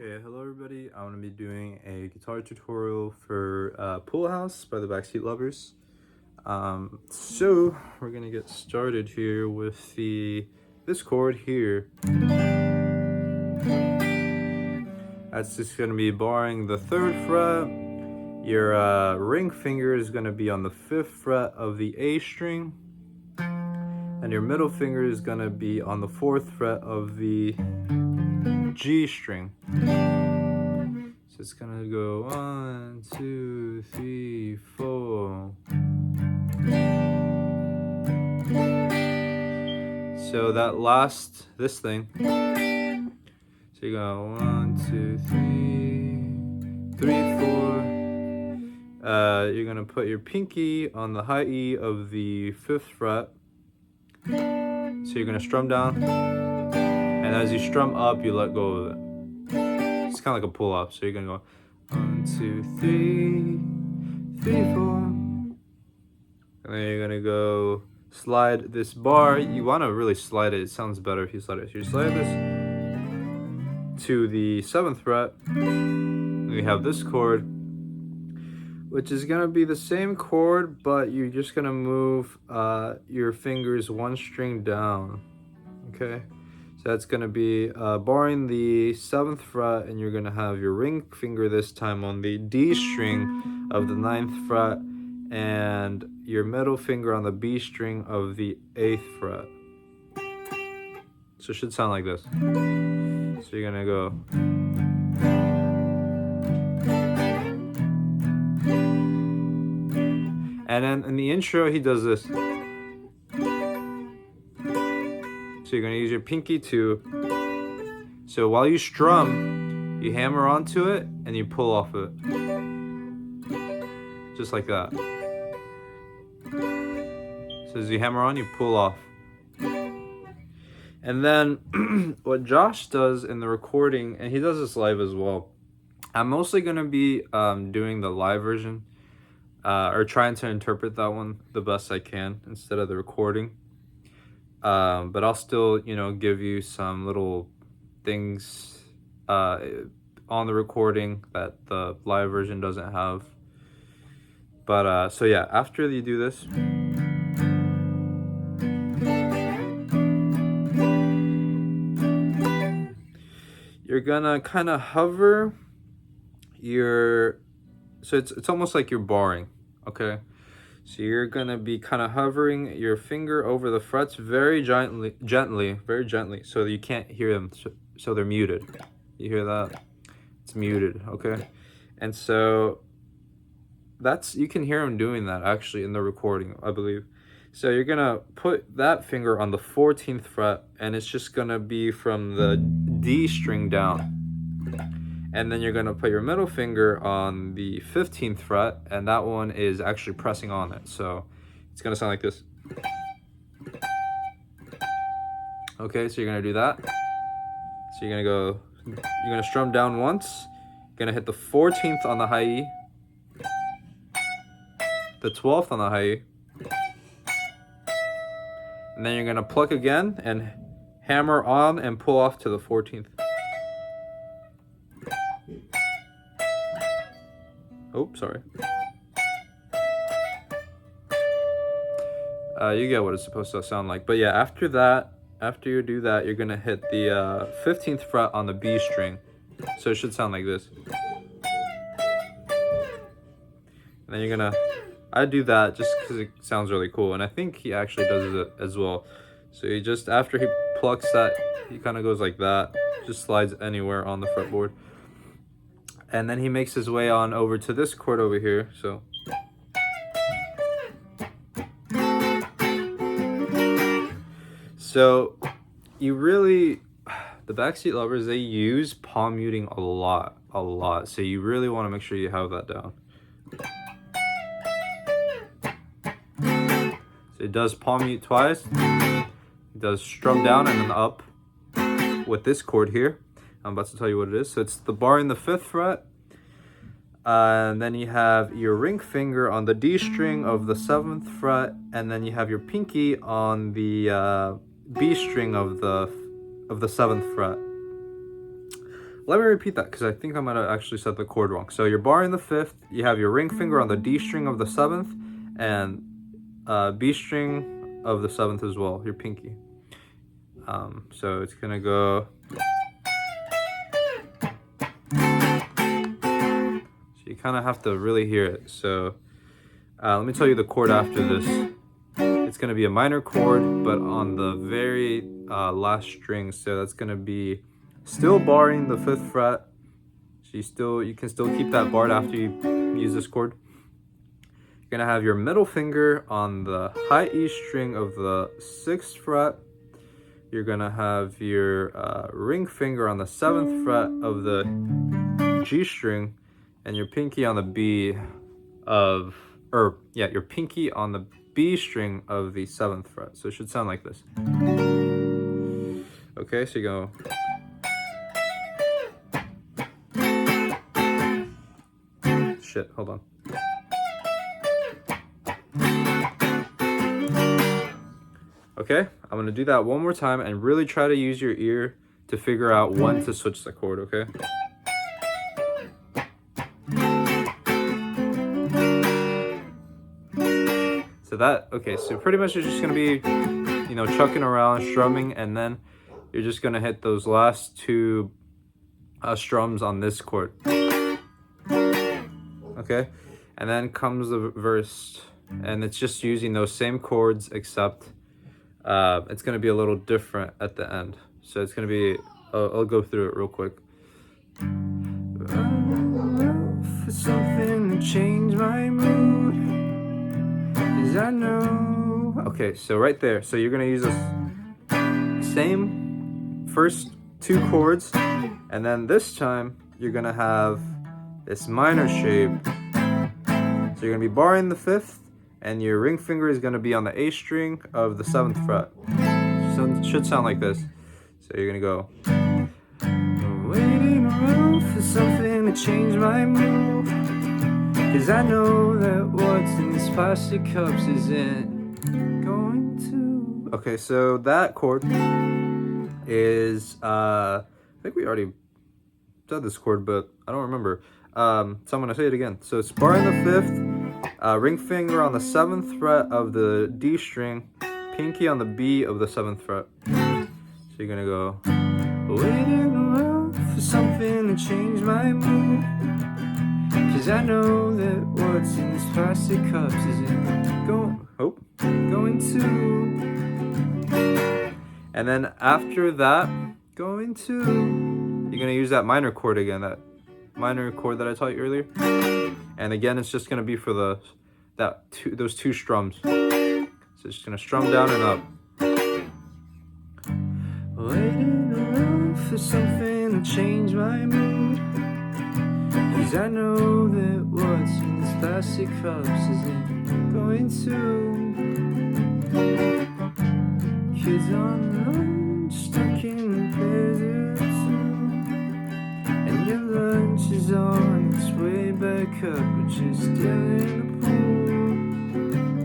Okay, hello everybody. I'm going to be doing a guitar tutorial for Pool House by the Backseat Lovers. So we're going to get started here with this chord here. That's just going to be barring the 3rd fret. Your ring finger is going to be on the 5th fret of the A string. And your middle finger is going to be on the 4th fret of the G string. So it's gonna go 1, 2, 3, 4. So that this thing. So you go 1, 2, 3, 3, 4. You're gonna put your pinky on the high E of the 5th fret. So you're gonna strum down, and as you strum up, you let go of it. It's kind of like a pull up. So you're gonna go 1, 2, 3, 3, 4. And then you're gonna go slide this bar. You want to really slide it. It sounds better if you slide it. So you slide this to the 7th fret. And we have this chord, which is gonna be the same chord, but you're just gonna move your fingers 1 string down. Okay. So that's going to be barring the 7th fret, and you're going to have your ring finger this time on the D string of the 9th fret, and your middle finger on the B string of the 8th fret. So it should sound like this. So you're going to go. And then in the intro, he does this. So you're going to use your pinky too. So while you strum, you hammer onto it and you pull off it. Just like that. So as you hammer on, you pull off. And then what Josh does in the recording, and he does this live as well. I'm mostly going to be doing the live version, or trying to interpret that one the best I can instead of the recording. But I'll still, give you some little things on the recording that the live version doesn't have. But so yeah, after you do this, you're gonna kind of hover so it's almost like you're barring, okay? So you're gonna be kind of hovering your finger over the frets very gently, very gently, so you can't hear them, so they're muted. You hear that? It's muted, okay? And so you can hear him doing that actually in the recording, I believe. So you're gonna put that finger on the 14th fret, and it's just gonna be from the D string down. And then you're gonna put your middle finger on the 15th fret, and that one is actually pressing on it. So it's gonna sound like this. Okay, so you're gonna do that. So you're gonna strum down once. You're gonna hit the 14th on the high E, the 12th on the high E, and then you're gonna pluck again and hammer on and pull off to the 14th. Oh, sorry. You get what it's supposed to sound like. But yeah, after you do that, you're gonna hit the 15th fret on the B string. So it should sound like this. And then I do that just because it sounds really cool. And I think he actually does it as well. So after he plucks that, he kind of goes like that. Just slides anywhere on the fretboard. And then he makes his way on over to this chord over here, so. So, the Backseat Lovers, they use palm muting a lot. So you really want to make sure you have that down. So it does palm mute twice. It does strum down and then up with this chord here. I'm about to tell you what it is. So it's the bar in the 5th fret. And then you have your ring finger on the D string of the 7th fret. And then you have your pinky on the B string of the 7th fret. let me repeat that because I think I might have actually said the chord wrong. So you're barring the 5th, you have your ring finger on the D string of the 7th, and B string of the 7th as well, your pinky. So it's gonna go. So you kind of have to really hear it. So let me tell you the chord after this. It's gonna be a minor chord, but on the very last string. So that's gonna be still barring the 5th fret. So you can still keep that barred after you use this chord. You're gonna have your middle finger on the high E string of the 6th fret. You're gonna have your ring finger on the 7th fret of the G string, and your pinky on the B of, your pinky on the B string of the 7th fret. So it should sound like this. Okay, so you go. Shit, hold on. Okay, I'm gonna do that one more time and really try to use your ear to figure out when to switch the chord, okay? So pretty much you're just gonna be, chucking around, strumming, and then you're just gonna hit those last 2 strums on this chord. Okay, and then comes the verse, and it's just using those same chords, except it's gonna be a little different at the end. So it's gonna be, I'll go through it real quick. For something to change my mood, 'cause I know. Okay, so right there, so you're gonna use this same first 2 chords, and then this time you're gonna have this minor shape. So you're gonna be barring the 5th, and your ring finger is gonna be on the A string of the 7th fret. So it should sound like this. So you're gonna go. Waiting around for something to change my mood, 'cause I know that what's in these plastic cups isn't going to. Okay, so that chord is, I think we already said this chord, but I don't remember. So I'm gonna say it again. So it's barring the 5th, ring finger on the 7th fret of the D string, pinky on the B of the 7th fret. So you're gonna go. Waiting around for something to change my mood, 'cause I know that what's in these plastic cups isn't going to. And then after that, you're gonna use that minor chord again, that minor chord that I taught you earlier. And again, it's just gonna be for those 2 strums. So it's just gonna strum down and up. Waiting around for something to change my mood, 'cause I know that what's in these plastic cups isn't going to. Kids on the run, stuck in the desert too, and your lunch is on its way back up, but you're still in the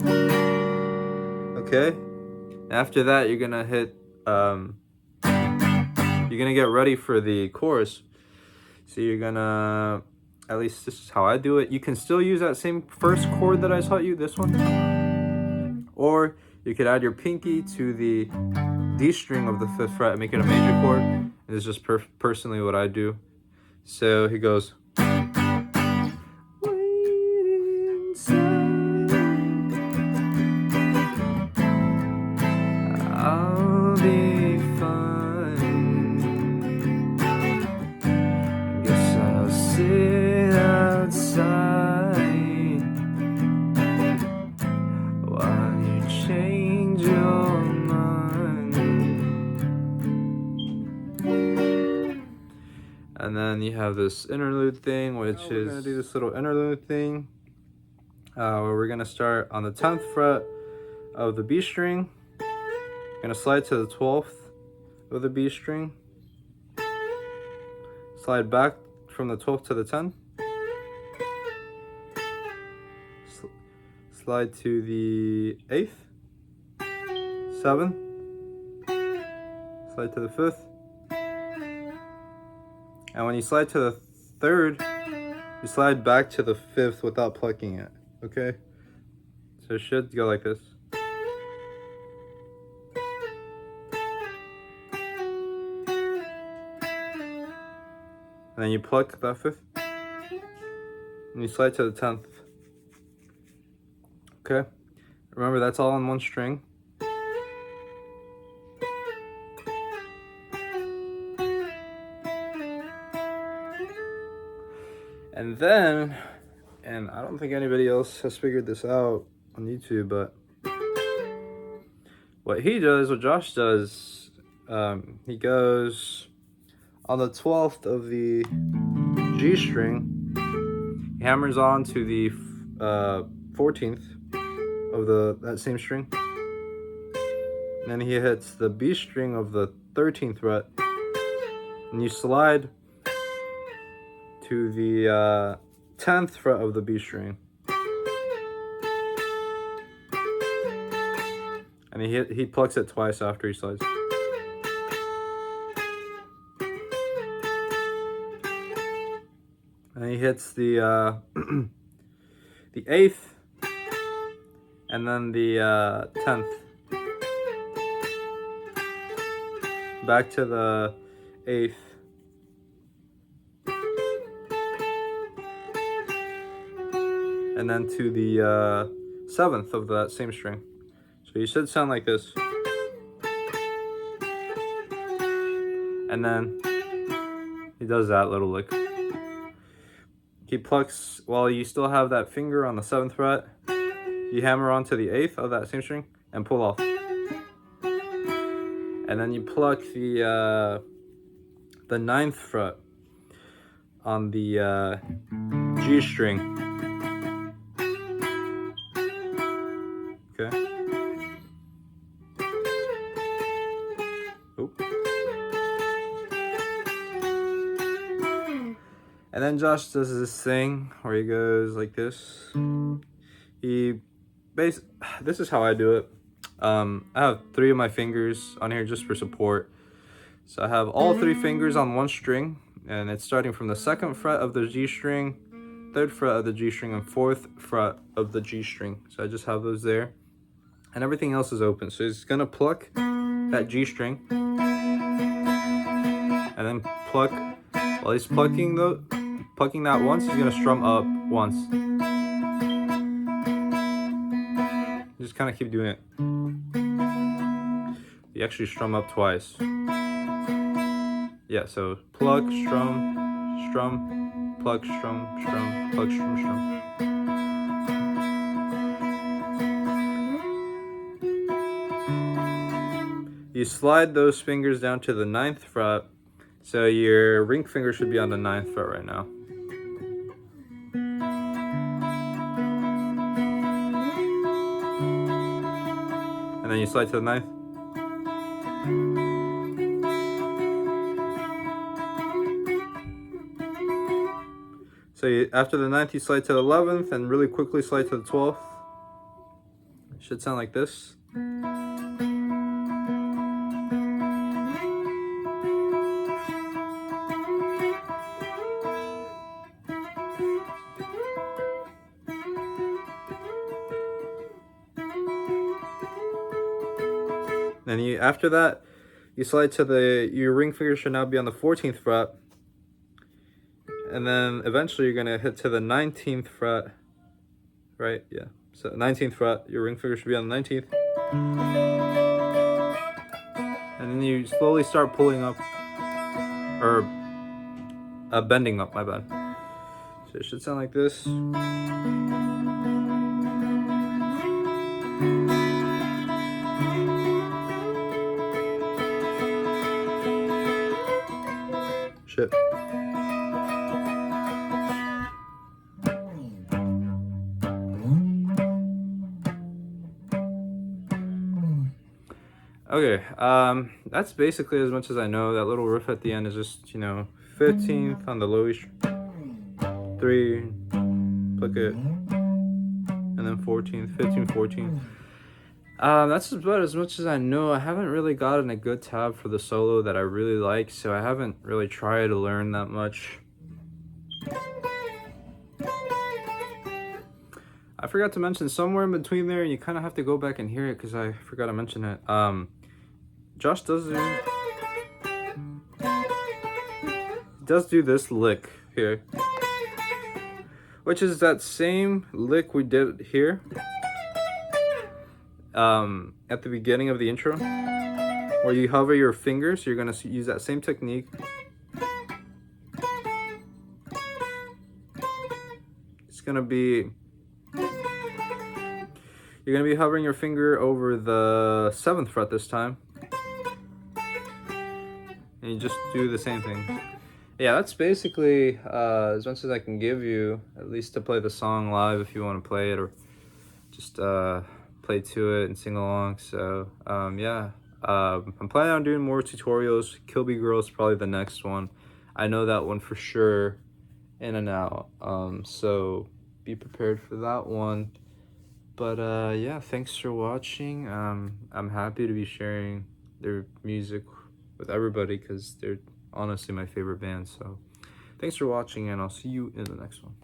pool. Okay, after that you're gonna hit, you're gonna get ready for the chorus. So you're gonna, at least this is how I do it. You can still use that same first chord that I taught you, this one, or you could add your pinky to the D string of the 5th fret and make it a major chord. This is just personally what I do. So he goes. I'll be fine. Guess I'll sit outside while you change your mind. And then you have this interlude thing, which is, we're gonna do this little interlude thing where we're gonna start on the 10th fret of the B string. Gonna slide to the 12th of the B string, slide back from the 12th to the 10th, slide to the 8th, 7th, slide to the 5th, And when you slide to the 3rd, you slide back to the 5th without plucking it, okay? So it should go like this. And then you pluck that 5th, and you slide to the 10th. Okay? Remember, that's all on one string. And then, and I don't think anybody else has figured this out on YouTube, but what Josh does, he goes on the 12th of the G string, he hammers on to the 14th of that same string. And then he hits the B string of the 13th fret, and you slide to the 10th fret of the B string. And he plucks it twice after he slides. And he hits the the 8th, and then the 10th. Back to the 8th. And then to the 7th of that same string. So you should sound like this. And then he does that little lick. He plucks while you still have that finger on the 7th fret. You hammer onto the 8th of that same string and pull off. And then you pluck the 9th fret on the G string. Okay. Oop. And then Josh does this thing where he goes like this. This is how I do it. I have 3 of my fingers on here just for support. So I have all 3 fingers on one string, and it's starting from the 2nd fret of the G string, 3rd fret of the G string, and 4th fret of the G string. So I just have those there, and everything else is open. So he's gonna pluck that G string, and then pluck. While he's plucking that once, he's gonna strum up once. Just kind of keep doing it. You actually strum up twice. Yeah, so pluck, strum, strum, pluck, strum, strum, pluck, strum, strum. You slide those fingers down to the 9th fret, so your ring finger should be on the 9th fret right now. And then you slide to the 9th. So after the 9th, you slide to the 11th and really quickly slide to the 12th. It should sound like this. And after that, you slide to your ring finger should now be on the 14th fret. And then eventually you're gonna hit to the 19th fret, right? Yeah, so 19th fret, your ring finger should be on the 19th. And then you slowly start pulling up, or bending up, my bad. So it should sound like this. Shit. Okay, that's basically as much as I know. That little riff at the end is just, 15th on the low E string, 3, pluck it, and then 14th, 15th, 14th. That's about as much as I know. I haven't really gotten a good tab for the solo that I really like, so I haven't really tried to learn that much. I forgot to mention somewhere in between there, and you kind of have to go back and hear it because I forgot to mention it. Josh does do this lick here, which is that same lick we did here at the beginning of the intro, where you hover your fingers. You're gonna use that same technique. It's gonna be, you're gonna be hovering your finger over the 7th fret this time, and you just do the same thing. Yeah, that's basically as much as I can give you, at least to play the song live if you want to play it, or just play to it and sing along. So yeah, I'm planning on doing more tutorials. Kill Me Girl is probably the next one. I know that one for sure, in and out. So be prepared for that one. But yeah, thanks for watching. I'm happy to be sharing their music with everybody because they're honestly my favorite band. So thanks for watching, and I'll see you in the next one.